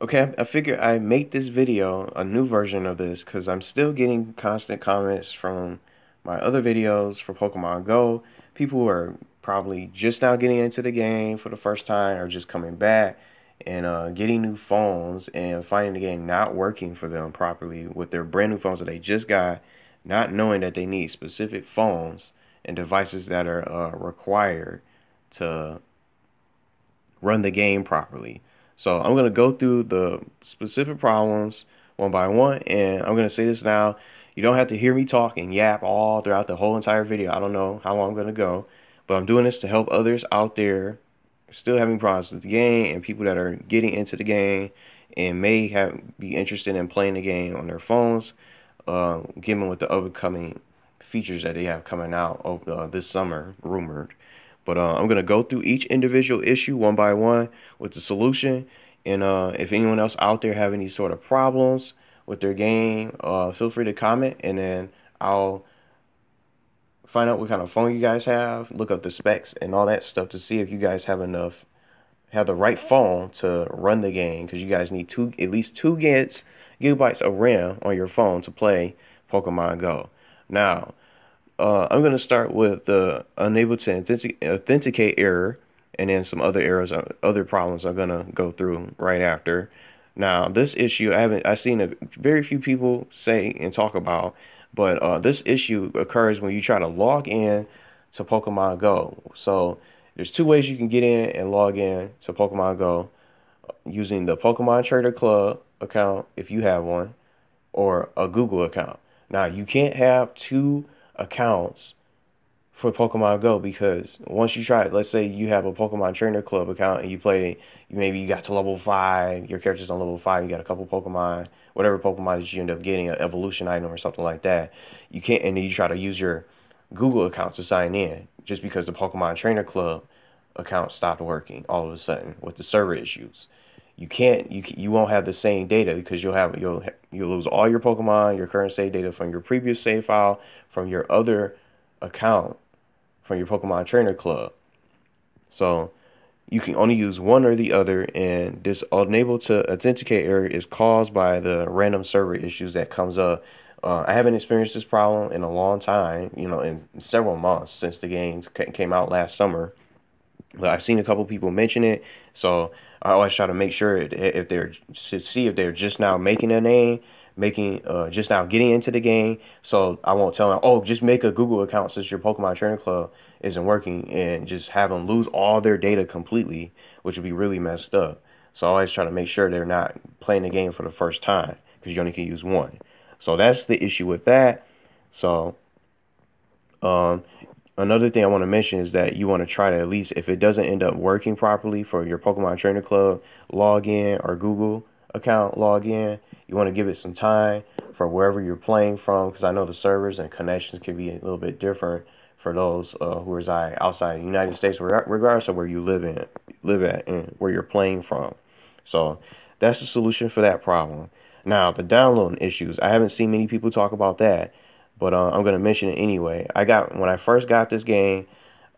Okay, I figure I make this video, a new version of this, because I'm still getting constant comments from my other videos for Pokemon Go. People who are probably just now getting into the game for the first time or just coming back and getting new phones and finding the game not working for them properly with their brand new phones that they just got, not knowing that they need specific phones and devices that are required to run the game properly. So I'm going to go through the specific problems one by one, and I'm going to say this now. You don't have to hear me talk and yap all throughout the whole entire video. I don't know how long I'm going to go, but I'm doing this to help others out there still having problems with the game and people that are getting into the game and may be interested in playing the game on their phones, given with the upcoming features that they have coming out this summer, rumored. But I'm gonna go through each individual issue one by one with the solution. And if anyone else out there have any sort of problems with their game, feel free to comment, and then I'll find out what kind of phone you guys have, look up the specs and all that stuff to see if you guys have the right phone to run the game, because you guys need at least 2 gigabytes of RAM on your phone to play Pokemon Go. Now, I'm going to start with the unable to authenticate error, and then some other errors, other problems I'm going to go through right after. Now, this issue I've seen very few people say and talk about, but this issue occurs when you try to log in to Pokemon Go. So there's two ways you can get in and log in to Pokemon Go using the Pokemon Trader Club account if you have one, or a Google account. Now, you can't have two accounts for Pokemon Go, because once you try it, let's say you have a Pokemon Trainer Club account and you play, maybe you got to level 5, your character's on level 5, you got a couple Pokemon, whatever Pokemon that you end up getting, an evolution item or something like that. You can't, and then you try to use your Google account to sign in just because the Pokemon Trainer Club account stopped working all of a sudden with the server issues. You won't have the same data, because you'll lose all your Pokemon, your current save data from your previous save file, from your other account, from your Pokemon Trainer Club. So you can only use one or the other, and this unable to authenticate error is caused by the random server issues that comes up. I haven't experienced this problem in a long time, in several months since the game came out last summer. But I've seen a couple people mention it, so I always try to make sure if they're to see if they're just now making a name, making just now getting into the game. So I won't tell them, oh, just make a Google account since your Pokemon Trainer Club isn't working, and just have them lose all their data completely, which would be really messed up. So I always try to make sure they're not playing the game for the first time, because you only can use one. So that's the issue with that. So um, another thing I want to mention is that you want to try to, at least if it doesn't end up working properly for your Pokemon Trainer Club login or Google account login, you want to give it some time for wherever you're playing from, because I know the servers and connections can be a little bit different for those who reside outside the United States, regardless of where you live at, and where you're playing from. So that's the solution for that problem. Now, the downloading issues, I haven't seen many people talk about that, but I'm gonna mention it anyway. When I first got this game,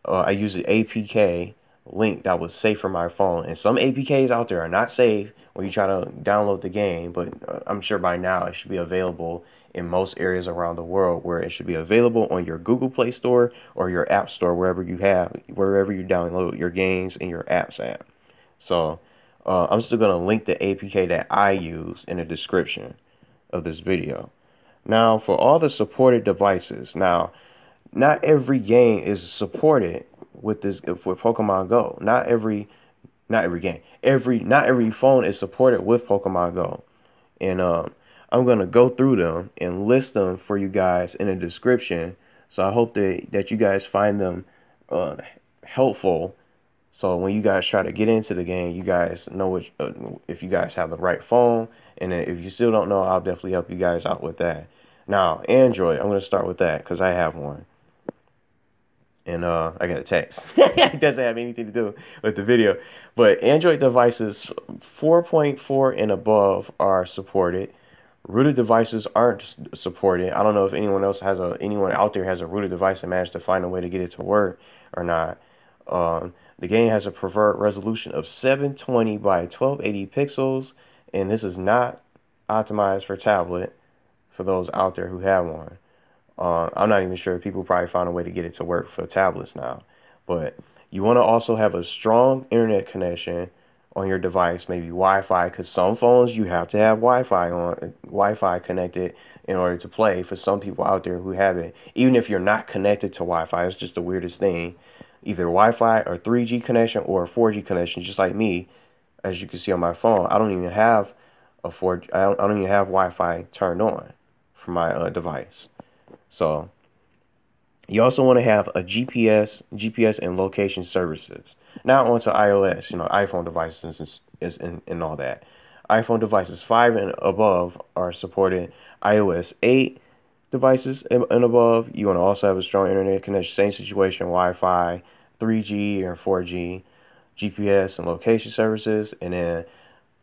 I used an APK link that was safe for my phone, and some APKs out there are not safe when you try to download the game. But I'm sure by now it should be available in most areas around the world, where it should be available on your Google Play Store or your App Store, wherever you download your games and your apps at. So I'm still gonna link the APK that I use in the description of this video. Now, for all the supported devices, now not every game is supported with this for Pokemon Go. Not every game, not every phone is supported with Pokemon Go, and I'm gonna go through them and list them for you guys in the description. So I hope that you guys find them uh, helpful. So when you guys try to get into the game, you guys know if you guys have the right phone, and then if you still don't know, I'll definitely help you guys out with that. Now, Android, I'm going to start with that because I have one. And I got a text. It doesn't have anything to do with the video. But Android devices 4.4 and above are supported. Rooted devices aren't supported. I don't know if anyone out there has a rooted device and managed to find a way to get it to work or not. The game has a preferred resolution of 720 by 1280 pixels, And this is not optimized for tablet for those out there who have one. I'm not even sure. People probably found a way to get it to work for tablets now. But you want to also have a strong internet connection on your device, maybe Wi-Fi, because some phones you have to have Wi-Fi connected in order to play. For some people out there who have it, even if you're not connected to Wi-Fi, it's just the weirdest thing. Either Wi-Fi or 3G connection or a 4G connection, just like me. As you can see on my phone, I don't even have a 4. I don't even have Wi-Fi turned on for my device. So you also want to have a GPS and location services. Now onto iOS, iPhone devices and all that. iPhone devices 5 and above are supported. iOS 8 devices and above, you want to also have a strong internet connection. Same situation, Wi-Fi, 3G or 4G, GPS and location services. And then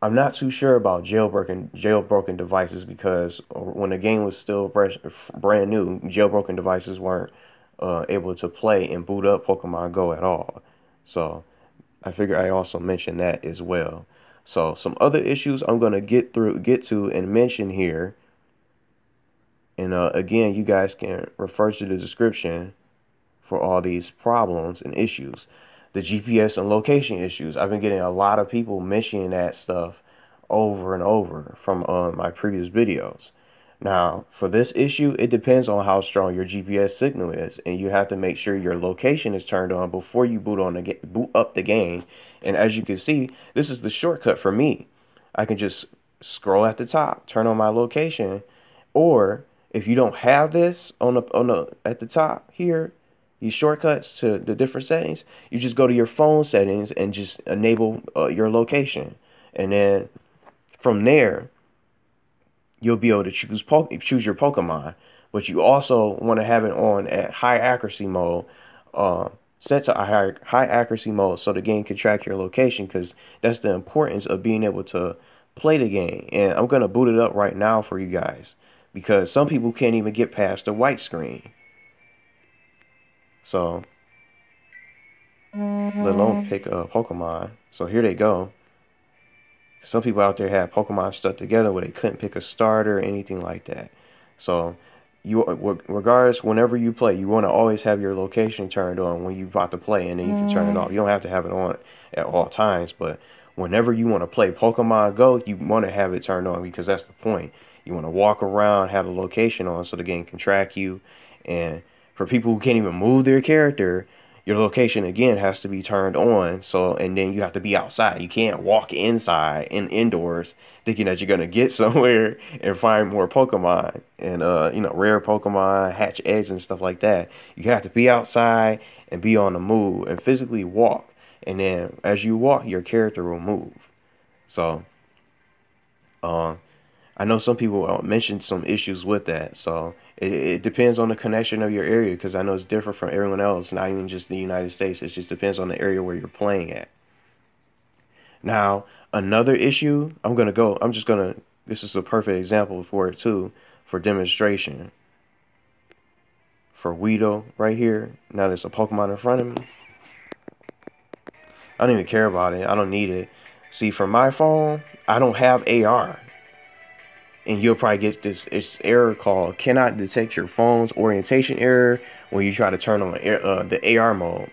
I'm not too sure about jailbroken devices because when the game was still brand new, jailbroken devices weren't able to play and boot up Pokemon Go at all. So I figure I also mention that as well. So some other issues I'm gonna get to and mention here. And again, you guys can refer to the description for all these problems and issues. The GPS and location issues. I've been getting a lot of people mentioning that stuff over and over from my previous videos. Now, for this issue, it depends on how strong your GPS signal is, and you have to make sure your location is turned on before you boot up the game. And as you can see, this is the shortcut for me. I can just scroll at the top, turn on my location, or if you don't have this on the at the top here, these shortcuts to the different settings, you just go to your phone settings and just enable your location, and then from there you'll be able to choose your Pokemon. But you also want to have it on at high accuracy mode, uh, set to a high accuracy mode, so the game can track your location, because that's the importance of being able to play the game. And I'm gonna boot it up right now for you guys because some people can't even get past the white screen. So let alone pick a Pokemon. So here they go. Some people out there have Pokemon stuck together where they couldn't pick a starter or anything like that. So regardless, whenever you play, you want to always have your location turned on when you're about to play, and then you can turn it off. You don't have to have it on at all times, but whenever you want to play Pokemon Go, you want to have it turned on because that's the point. You want to walk around, have the location on so the game can track you. And for people who can't even move their character, your location again has to be turned on. So, and then you have to be outside. You can't walk inside and indoors thinking that you're gonna get somewhere and find more Pokemon and rare Pokemon, hatch eggs and stuff like that. You have to be outside and be on the move and physically walk. And then as you walk, your character will move. So, um, I know some people mentioned some issues with that. So it depends on the connection of your area, because I know it's different from everyone else, not even just the United States. It just depends on the area where you're playing at. Now, another issue, this is a perfect example for it too, for demonstration. For Weedle right here. Now there's a Pokemon in front of me. I don't even care about it. I don't need it. See, for my phone, I don't have AR. And you'll probably get this error called cannot detect your phone's orientation error when you try to turn on the AR mode,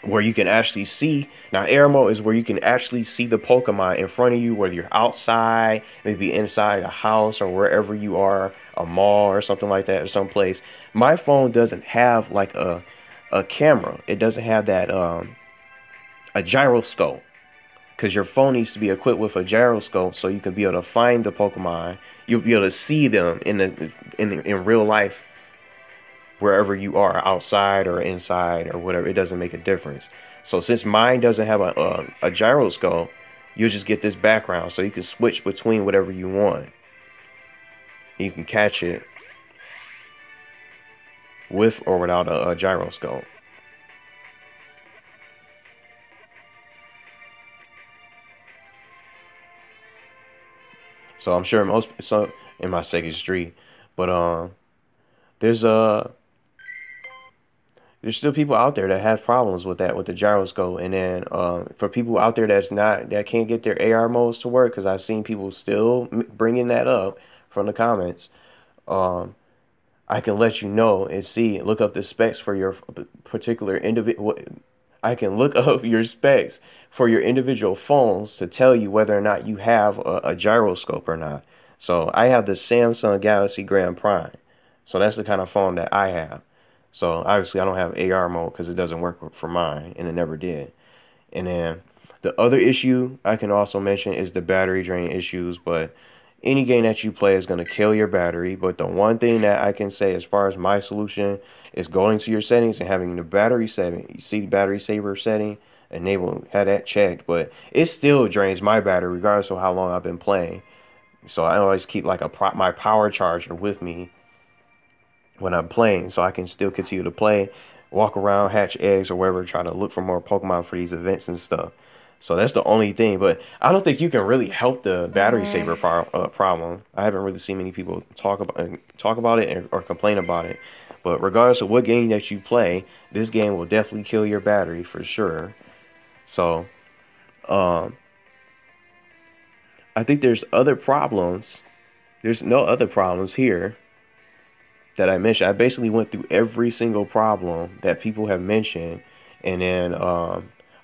where you can actually see. Now, AR mode is where you can actually see the Pokemon in front of you, whether you're outside, maybe inside a house or wherever you are, a mall or something like that, or someplace. My phone doesn't have like a camera. It doesn't have that a gyroscope, because your phone needs to be equipped with a gyroscope so you can be able to find the Pokemon. You'll be able to see them in real life wherever you are, outside or inside or whatever. It doesn't make a difference. So since mine doesn't have a gyroscope, you'll just get this background so you can switch between whatever you want. You can catch it with or without a gyroscope. So I'm sure most some in my second street, but there's there's still people out there that have problems with that with the gyroscope. And then for people out there that can't get their AR modes to work, because I've seen people still bringing that up from the comments. Um, I can let you know and see, look up the specs for your particular individual. I can look up your specs for your individual phones to tell you whether or not you have a gyroscope or not. So I have the Samsung Galaxy Grand Prime. So that's the kind of phone that I have. So obviously I don't have AR mode because it doesn't work for mine, and it never did. And then the other issue I can also mention is the battery drain issues, but any game that you play is going to kill your battery. But the one thing that I can say as far as my solution is going to your settings and having the battery setting. You see the battery saver setting, enable, have that checked, but it still drains my battery regardless of how long I've been playing. So I always keep like my power charger with me when I'm playing, so I can still continue to play, walk around, hatch eggs or wherever, try to look for more Pokemon for these events and stuff. So that's the only thing, but I don't think you can really help the battery saver problem. I haven't really seen many people talk about it or complain about it. But regardless of what game that you play, this game will definitely kill your battery for sure. So, um, I think there's other problems. There's no other problems here that I mentioned. I basically went through every single problem that people have mentioned. And then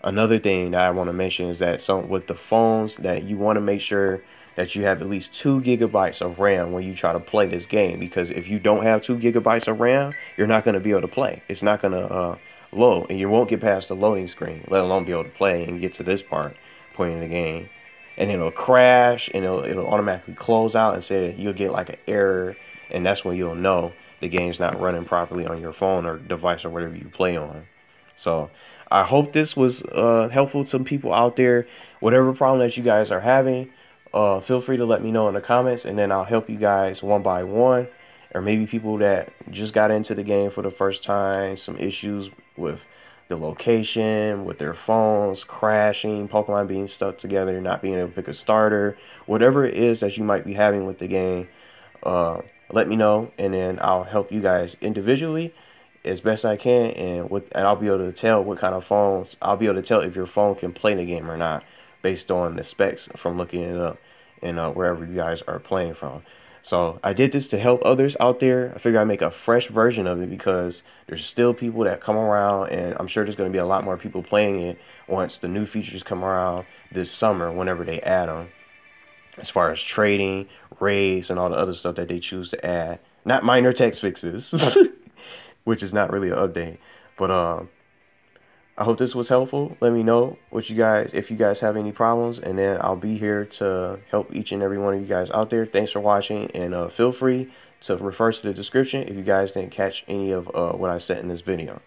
another thing that I want to mention is that some with the phones that you want to make sure that you have at least 2 GB of RAM when you try to play this game, because if you don't have 2 GB of RAM, you're not going to be able to play. It's not going to load, and you won't get past the loading screen, let alone be able to play and get to this point in the game. And it'll crash, and it'll automatically close out and say that you'll get like an error, and that's when you'll know the game's not running properly on your phone or device or whatever you play on. So I hope this was helpful to people out there. Whatever problem that you guys are having, feel free to let me know in the comments, and then I'll help you guys one by one. Or maybe people that just got into the game for the first time, some issues with the location, with their phones crashing, Pokemon being stuck together, not being able to pick a starter, whatever it is that you might be having with the game. Let me know, and then I'll help you guys individually as best I can, and I'll be able to tell what kind of phones. I'll be able to tell if your phone can play the game or not based on the specs from looking it up and wherever you guys are playing from. So I did this to help others out there. I figure I'd make a fresh version of it because there's still people that come around, and I'm sure there's going to be a lot more people playing it once the new features come around this summer, whenever they add them, as far as trading, raids, and all the other stuff that they choose to add. Not minor text fixes, which is not really an update. But I hope this was helpful. Let me know what you guys, if you guys have any problems, and then I'll be here to help each and every one of you guys out there. Thanks for watching, and feel free to refer to the description if you guys didn't catch any of what I said in this video.